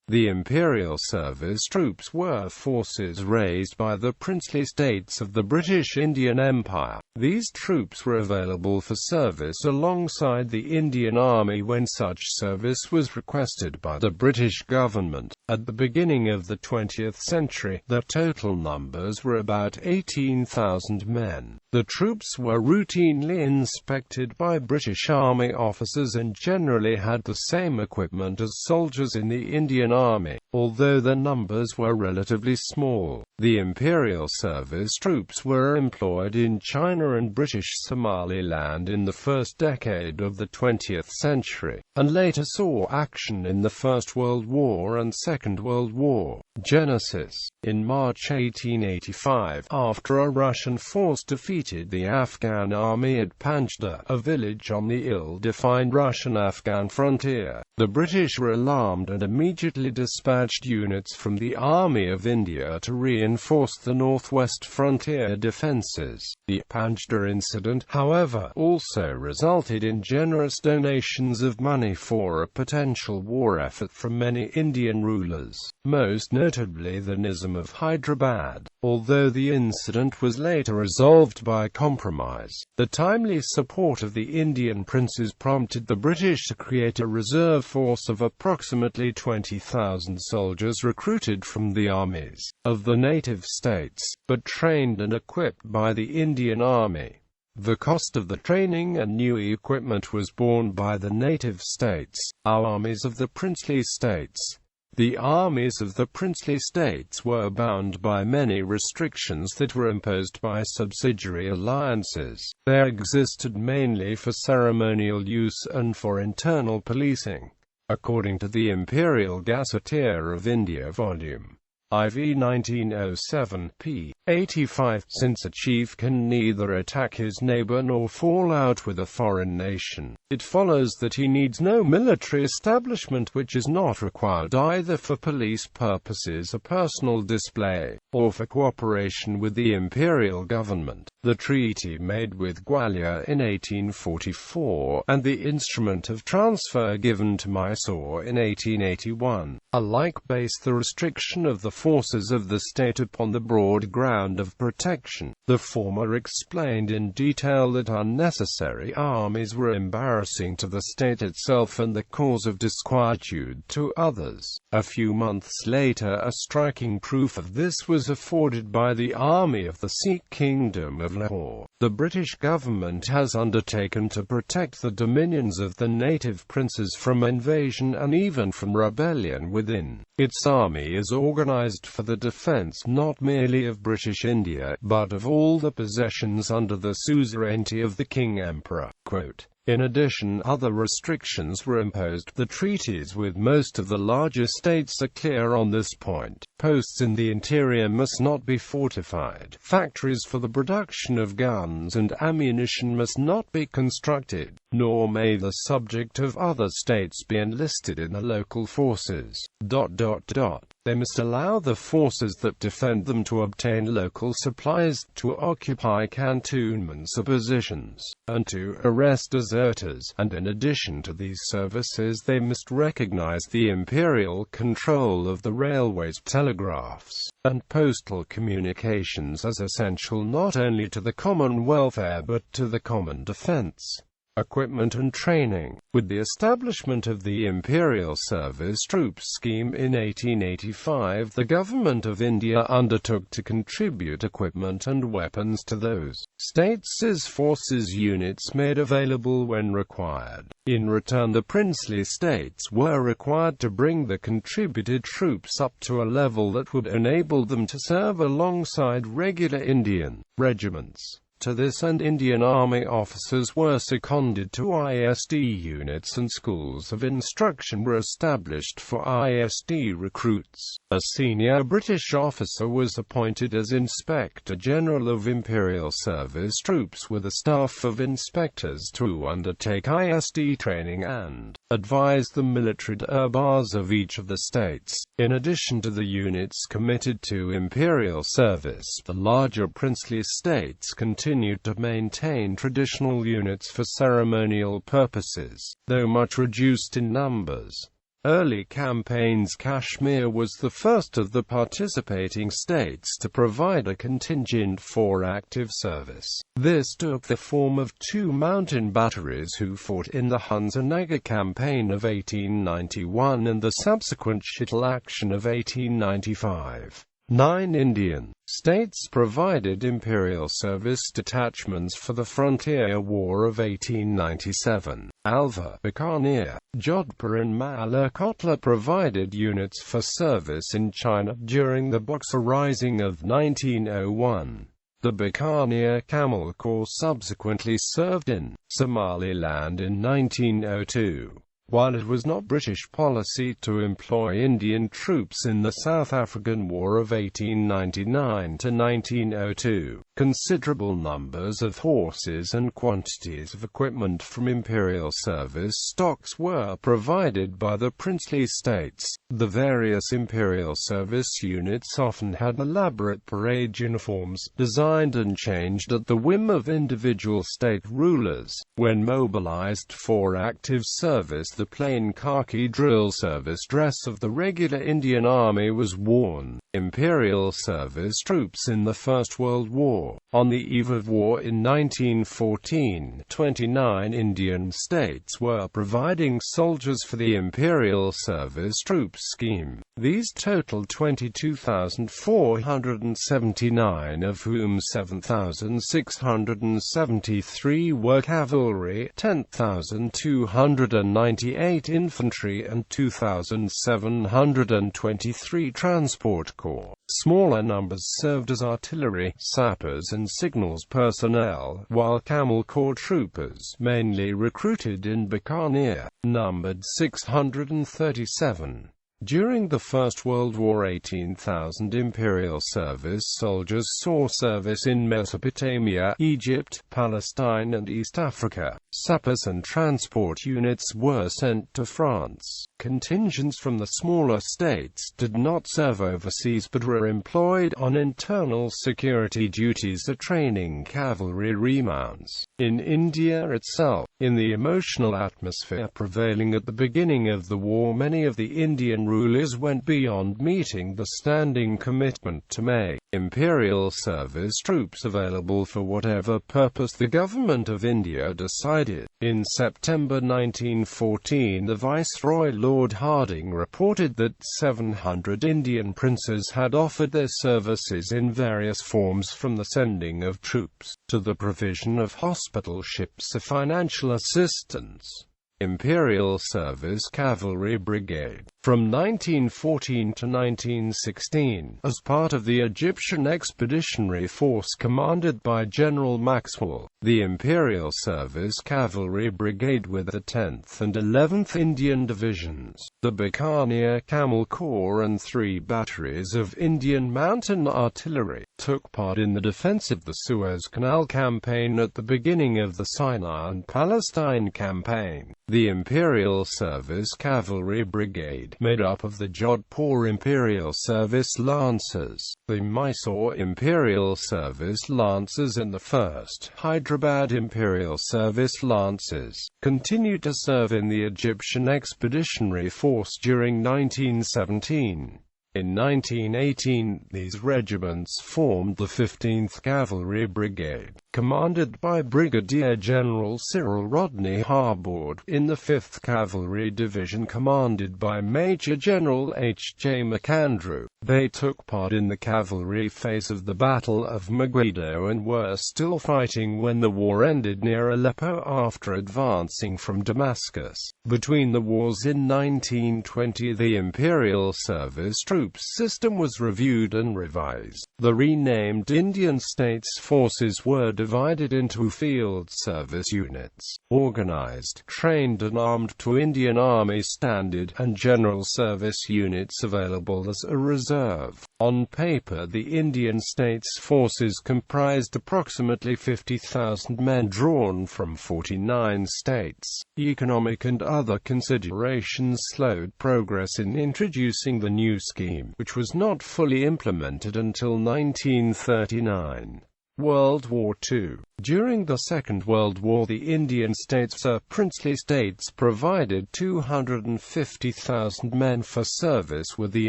The Imperial Service Troops were forces raised by the princely states of the British Indian Empire. These troops were available for service alongside the Indian Army when such service was requested by the British government. At the beginning of the 20th century, the total numbers were about 18,000 men. The troops were routinely inspected by British Army officers and generally had the same equipment as soldiers in the Indian Army, although their numbers were relatively small. The Imperial Service Troops were employed in China and British Somaliland in the first decade of the 20th century, and later saw action in the First World War and Second World War. Genesis. In March 1885, after a Russian force defeated the Afghan army at Panjshir, a village on the ill-defined Russian-Afghan frontier, the British were alarmed and immediately dispatched units from the Army of India to reinforce the northwest frontier defences. The Panjshir incident, however, also resulted in generous donations of money for a potential war effort from many Indian rulers, most notably the Nizam of Hyderabad. Although the incident was later resolved by compromise, the timely support of the Indian princes prompted the British to create a reserve force of approximately 20,000 soldiers recruited from the armies of the native states, but trained and equipped by the Indian Army. The cost of the training and new equipment was borne by the native states, armies of the princely states. The armies of the princely states were bound by many restrictions that were imposed by subsidiary alliances. They existed mainly for ceremonial use and for internal policing. According to the Imperial Gazetteer of India Volume IV 1907, p. 85, since a chief can neither attack his neighbor nor fall out with a foreign nation, it follows that he needs no military establishment which is not required either for police purposes, a personal display, or for cooperation with the imperial government. The treaty made with Gwalior in 1844, and the instrument of transfer given to Mysore in 1881, alike based the restriction of the forces of the state upon the broad ground of protection. The former explained in detail that unnecessary armies were embarrassing to the state itself and the cause of disquietude to others. A few months later, a striking proof of this was afforded by the army of the Sikh Kingdom of Lahore. The British government has undertaken to protect the dominions of the native princes from invasion and even from rebellion within. Its army is organized for the defense not merely of British India, but of all the possessions under the suzerainty of the King Emperor. Quote, in addition, other restrictions were imposed. The treaties with most of the larger states are clear on this point. Posts in the interior must not be fortified. Factories for the production of guns and ammunition must not be constructed, nor may the subject of other states be enlisted in the local forces. They must allow the forces that defend them to obtain local supplies, to occupy cantonments or positions, and to arrest deserters, and in addition to these services they must recognize the imperial control of the railways, telegraphs, and postal communications as essential not only to the common welfare but to the common defense. Equipment and training. With the establishment of the Imperial Service Troops scheme in 1885, the Government of India undertook to contribute equipment and weapons to those states' forces units made available when required. In return, the princely states were required to bring the contributed troops up to a level that would enable them to serve alongside regular Indian regiments. To this end, Indian Army officers were seconded to ISD units and schools of instruction were established for ISD recruits. A senior British officer was appointed as Inspector General of Imperial Service Troops with a staff of inspectors to undertake ISD training and advise the military durbars of each of the states. In addition to the units committed to imperial service, the larger princely states continued to maintain traditional units for ceremonial purposes, though much reduced in numbers. early campaigns. Kashmir was the first of the participating states to provide a contingent for active service. This took the form of 2 mountain batteries who fought in the Hunza-Nagar campaign of 1891 and the subsequent Chittal action of 1895. 9 Indian states provided Imperial service detachments for the Frontier War of 1897. Alvar, Bikaner, Jodhpur and Malakotla provided units for service in China during the Boxer Rising of 1901. The Bikaner Camel Corps subsequently served in Somaliland in 1902. While it was not British policy to employ Indian troops in the South African War of 1899 to 1902, considerable numbers of horses and quantities of equipment from Imperial service stocks were provided by the princely states. The various Imperial service units often had elaborate parade uniforms, designed and changed at the whim of individual state rulers. When mobilized for active service, the plain khaki drill service dress of the regular Indian Army was worn. Imperial service troops in the First World War. On the eve of war in 1914, 29 Indian states were providing soldiers for the Imperial service troops scheme. These totaled 22,479, of whom 7,673 were cavalry, 10,298 infantry and 2,723 transport corps. Smaller numbers served as artillery, sappers and signals personnel, while Camel Corps troopers, mainly recruited in Bikaner, numbered 637. During the First World War, 18,000 Imperial service soldiers saw service in Mesopotamia, Egypt, Palestine and East Africa. Sappers and transport units were sent to France. Contingents from the smaller states did not serve overseas but were employed on internal security duties at training cavalry remounts. In India itself, in the emotional atmosphere prevailing at the beginning of the war, many of the Indian rulers went beyond meeting the standing commitment to make Imperial service troops available for whatever purpose the government of India decided. In September 1914, the Viceroy Lord Hardinge reported that 700 Indian princes had offered their services in various forms, from the sending of troops to the provision of hospital ships or financial assistance. Imperial Service Cavalry Brigade. From 1914 to 1916, as part of the Egyptian Expeditionary Force commanded by General Maxwell, the Imperial Service Cavalry Brigade with the 10th and 11th Indian Divisions, the Bikaner Camel Corps and 3 batteries of Indian Mountain Artillery, took part in the defense of the Suez Canal Campaign at the beginning of the Sinai and Palestine Campaign. The Imperial Service Cavalry Brigade, made up of the Jodhpur Imperial Service Lancers, the Mysore Imperial Service Lancers and the 1st Hyderabad Imperial Service Lancers, continued to serve in the Egyptian Expeditionary Force during 1917. In 1918, these regiments formed the 15th Cavalry Brigade, commanded by Brigadier General Cyril Rodney Harbord, in the 5th Cavalry Division commanded by Major General H. J. McAndrew. They took part in the cavalry phase of the Battle of Megiddo and were still fighting when the war ended near Aleppo after advancing from Damascus. Between the wars in 1920, the Imperial Service Troops system was reviewed and revised. The renamed Indian States Forces were divided into field service units, organized, trained and armed to Indian Army standard, and general service units available as a reserve. On paper, the Indian States Forces comprised approximately 50,000 men drawn from 49 states. Economic and other considerations slowed progress in introducing the new scheme, which was not fully implemented until 1939. World War II. During the Second World War, the Indian states or princely states provided 250,000 men for service with the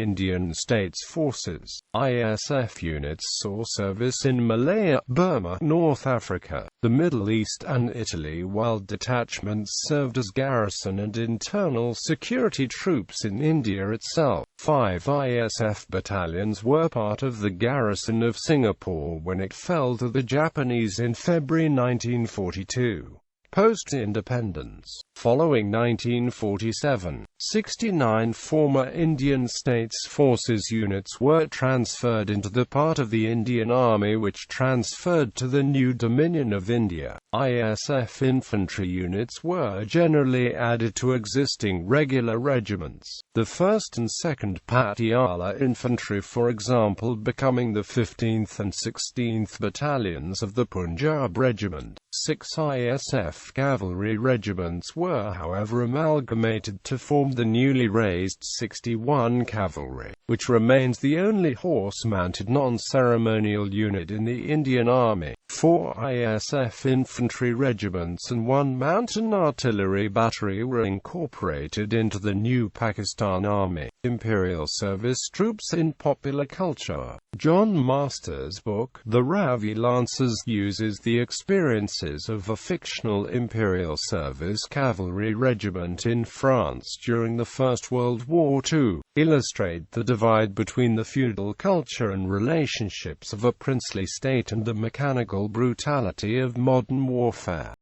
Indian States Forces. ISF units saw service in Malaya, Burma, North Africa, the Middle East and Italy, while detachments served as garrison and internal security troops in India itself. 5 ISF battalions were part of the garrison of Singapore when it fell to the Japanese in February 1942. Post-independence. Following 1947, 69 former Indian States Forces units were transferred into the part of the Indian Army which transferred to the new Dominion of India. ISF infantry units were generally added to existing regular regiments, the 1st and 2nd Patiala Infantry for example becoming the 15th and 16th Battalions of the Punjab Regiment. 6 ISF Cavalry regiments were however amalgamated to form the newly raised 61 Cavalry, which remains the only horse-mounted non-ceremonial unit in the Indian Army. 4 ISF infantry regiments and 1 mountain artillery battery were incorporated into the new Pakistan Army. Imperial service troops in popular culture. John Masters' book, The Ravi Lancers, uses the experiences of a fictional Imperial service cavalry regiment in France during the First World War to illustrate the divide between the feudal culture and relationships of a princely state and the mechanical brutality of modern warfare.